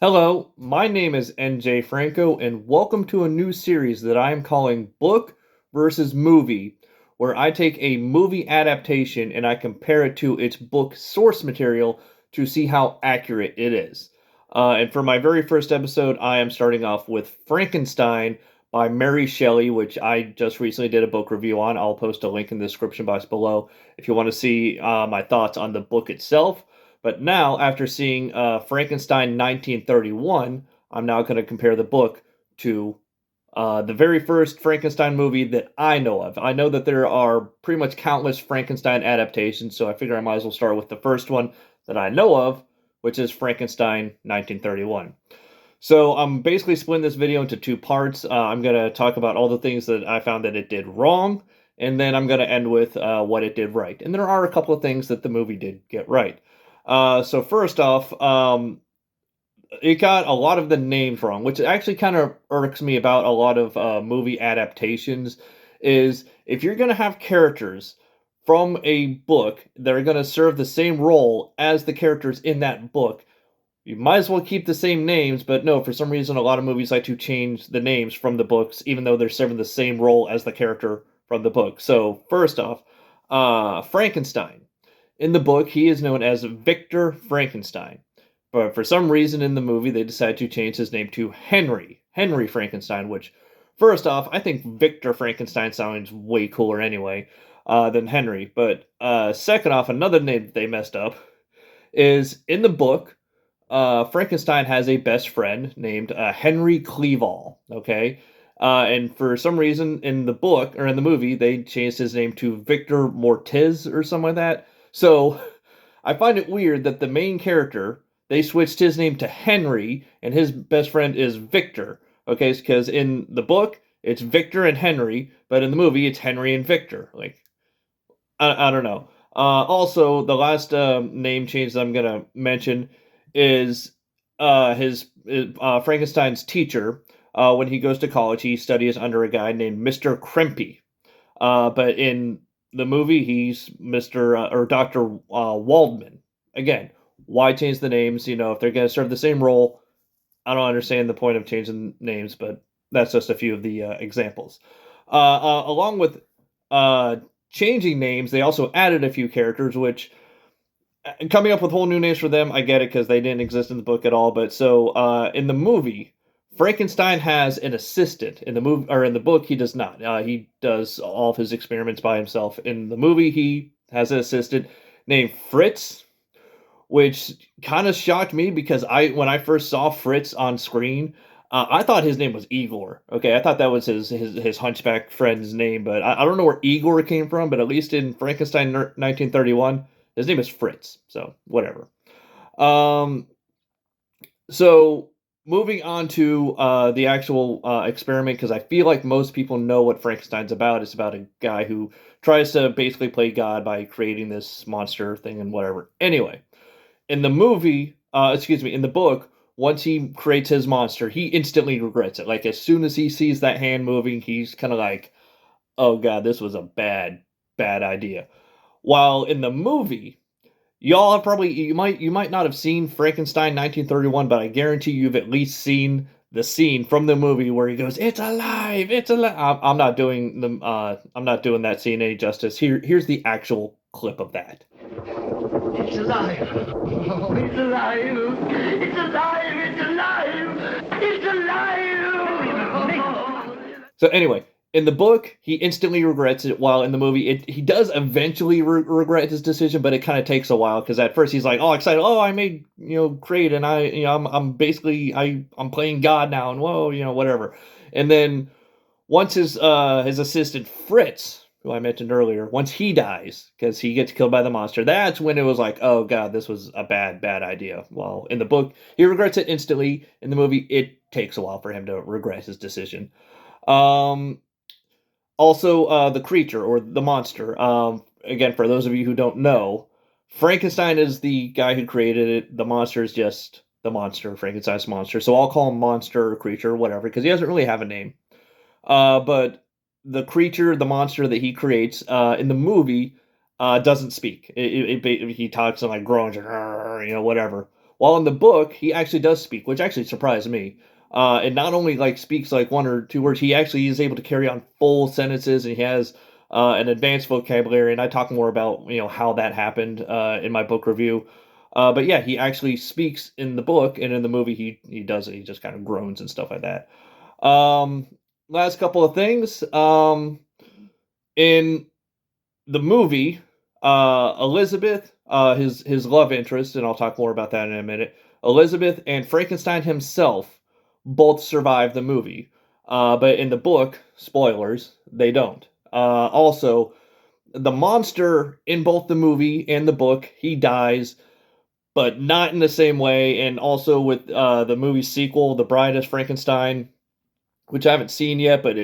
Hello, my name is NJ Franco, and welcome to a new series that I am calling Book versus Movie, where I take a movie adaptation and I compare it to its book source material to see how accurate it is. And for my very first episode, I am starting off with Frankenstein by Mary Shelley, which I just recently did a book review on. I'll post a link in the description box below if you want to see my thoughts on the book itself. But now, after seeing Frankenstein 1931, I'm now going to compare the book to the very first Frankenstein movie that I know of. I know that there are pretty much countless Frankenstein adaptations, so I figure I might as well start with the first one that I know of, which is Frankenstein 1931. So I'm basically splitting this video into two parts. I'm going to talk about all the things that I found that it did wrong, and then I'm going to end with what it did right. And there are a couple of things that the movie did get right. So first off, it got a lot of the names wrong, which actually kind of irks me about a lot of movie adaptations. Is if you're going to have characters from a book that are going to serve the same role as the characters in that book, you might as well keep the same names. But no, for some reason, a lot of movies like to change the names from the books, even though they're serving the same role as the character from the book. So first off, Frankenstein. In the book, he is known as Victor Frankenstein. But for some reason in the movie, they decided to change his name to Henry Frankenstein, which, first off, I think Victor Frankenstein sounds way cooler anyway than Henry. But second off, another name that they messed up is in the book, Frankenstein has a best friend named Henry Cleveall, okay? And for some reason in the book, or in the movie, they changed his name to Victor Mortiz or something like that. So I find it weird that the main character, they switched his name to Henry, and his best friend is Victor. Okay, because in the book, it's Victor and Henry, but in the movie, it's Henry and Victor. Like, I don't know. Also, the last name change that I'm gonna mention is Frankenstein's teacher. When he goes to college, he studies under a guy named Mr. Krempy. But in the movie, he's Mr. Or Dr. Waldman. Again, why change the names? You know, if they're gonna serve the same role, I don't understand the point of changing names. But that's just a few of the examples. Along with uh, changing names, they also added a few characters, which coming up with whole new names for them, I get it because they didn't exist in the book at all. But so in the movie, Frankenstein has an assistant. In the movie or in the book, he does not. He does all of his experiments by himself. In the movie, he has an assistant named Fritz, which kind of shocked me because when I first saw Fritz on screen, I thought his name was Igor. Okay, I thought that was his hunchback friend's name, but I don't know where Igor came from. But at least in Frankenstein 1931, his name is Fritz. So whatever. Um, so moving on to the actual experiment, because I feel like most people know what Frankenstein's about. It's about a guy who tries to basically play God by creating this monster thing and whatever. Anyway, in the movie, excuse me, in the book, once he creates his monster, he instantly regrets it. Like as soon as he sees that hand moving, he's kind of like, "Oh God, this was a bad idea." While in the movie, y'all have probably you might not have seen Frankenstein 1931, but I guarantee you've at least seen the scene from the movie where he goes, "It's alive! It's alive!" I'm not doing that scene any justice. Here's the actual clip of that. It's alive. Oh, it's alive. It's alive. It's alive. It's alive. So anyway, in the book, he instantly regrets it, while in the movie, he does eventually regret his decision, but it kind of takes a while because at first he's like, "Oh, excited! Oh, I made great, and I'm basically I'm playing God now, and whoa, whatever." And then once his assistant Fritz, who I mentioned earlier, once he dies because he gets killed by the monster, that's when it was like, "Oh God, this was a bad idea." Well, in the book, he regrets it instantly. In the movie, it takes a while for him to regret his decision. Um, Also, the creature or the monster. Again, for those of you who don't know, Frankenstein is the guy who created it. The monster is just the monster, Frankenstein's monster. So I'll call him monster or creature or whatever because he doesn't really have a name. But the creature, the monster that he creates in the movie, doesn't speak. He talks in like groans, or, whatever. While in the book, he actually does speak, which actually surprised me. And not only like speaks like one or two words, he actually is able to carry on full sentences, and he has an advanced vocabulary. And I talk more about how that happened in my book review. But yeah, he actually speaks in the book, and in the movie he does it. He just kind of groans and stuff like that. Um, Last couple of things. In the movie, Elizabeth, his love interest, and I'll talk more about that in a minute. Elizabeth and Frankenstein himself both survive the movie, but in the book, spoilers, they don't. Also, the monster in both the movie and the book, he dies, but not in the same way. And also with the movie sequel, The Bride of Frankenstein, which I haven't seen yet, but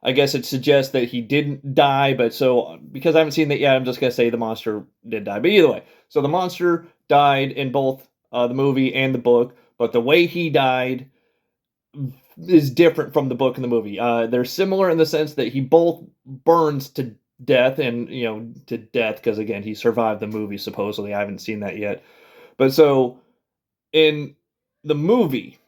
I guess it suggests that he didn't die, but so because I haven't seen that yet, I'm just gonna say the monster did die. But either way, so the monster died in both the movie and the book, but the way he died is different from the book and the movie. They're similar in the sense that he both burns to death, and to death because again he survived the movie supposedly. I haven't seen that yet, but so in the movie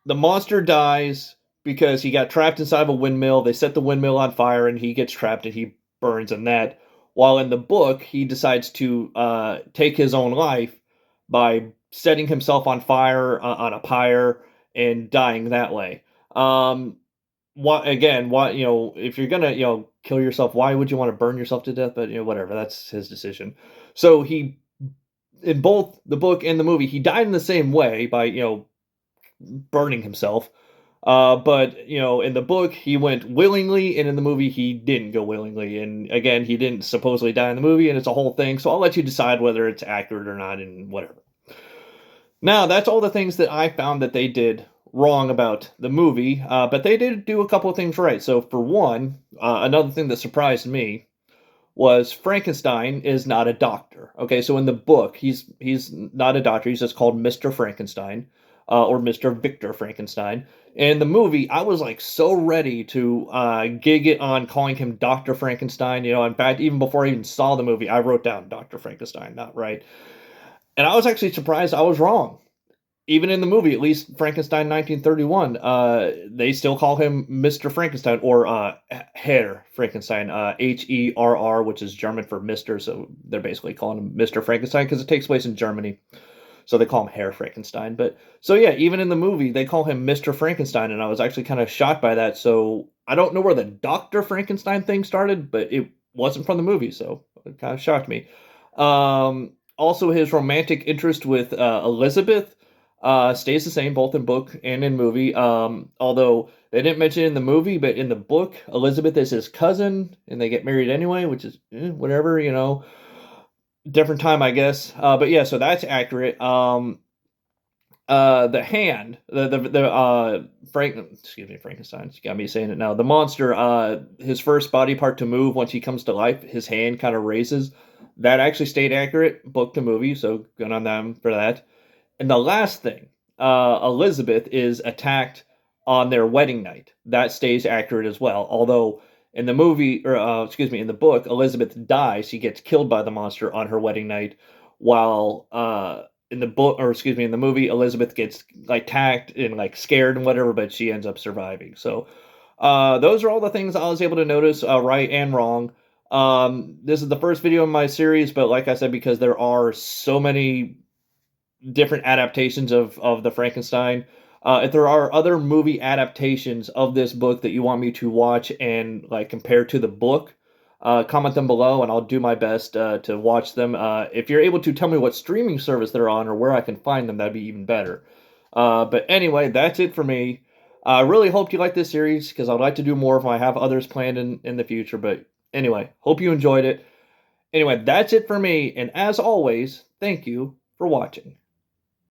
the monster dies because he got trapped inside of a windmill. They set the windmill on fire and he gets trapped and he burns in that. While in the book, he decides to take his own life by setting himself on fire on a pyre and dying that way. What again? What if you're gonna kill yourself, why would you want to burn yourself to death? But whatever, that's his decision. So he, in both the book and the movie, he died in the same way by burning himself. But in the book he went willingly, and in the movie he didn't go willingly. And again, he didn't supposedly die in the movie, and it's a whole thing. So I'll let you decide whether it's accurate or not, and whatever. Now that's all the things that I found that they did wrong about the movie. But they did do a couple of things right. So for one, another thing that surprised me was Frankenstein is not a doctor. Okay, so in the book, he's not a doctor. He's just called Mr. Frankenstein, or Mr. Victor Frankenstein. In the movie, I was like so ready to gig it on calling him Dr. Frankenstein. In fact, even before I even saw the movie, I wrote down Dr. Frankenstein, not right. And I was actually surprised I was wrong. Even in the movie, at least Frankenstein 1931, they still call him Mr. Frankenstein, or Herr Frankenstein, Herr, which is German for Mr. So they're basically calling him Mr. Frankenstein because it takes place in Germany. So they call him Herr Frankenstein. But so yeah, even in the movie, they call him Mr. Frankenstein, and I was actually kind of shocked by that. So I don't know where the Dr. Frankenstein thing started, but it wasn't from the movie, so it kind of shocked me. Also, his romantic interest with Elizabeth stays the same both in book and in movie. Although they didn't mention it in the movie, but in the book, Elizabeth is his cousin, and they get married anyway, which is whatever, different time, I guess. But yeah, so that's accurate. The hand, Frankenstein. You got me saying it now. The monster, his first body part to move once he comes to life, his hand kind of raises. That actually stayed accurate, book to movie. So good on them for that. And the last thing, Elizabeth is attacked on their wedding night. That stays accurate as well. Although in the movie, or excuse me, in the book, Elizabeth dies. She gets killed by the monster on her wedding night, while in the book, or excuse me, in the movie, Elizabeth gets like attacked and like scared and whatever, but she ends up surviving. So those are all the things I was able to notice, right and wrong. This is the first video in my series, but like I said, because there are so many different adaptations of the Frankenstein. If there are other movie adaptations of this book that you want me to watch and like compare to the book, comment them below and I'll do my best to watch them. If you're able to tell me what streaming service they're on or where I can find them, that'd be even better. But anyway, that's it for me. I really hope you like this series because I'd like to do more if I have others planned in the future. But anyway, hope you enjoyed it. Anyway, that's it for me. And as always, thank you for watching.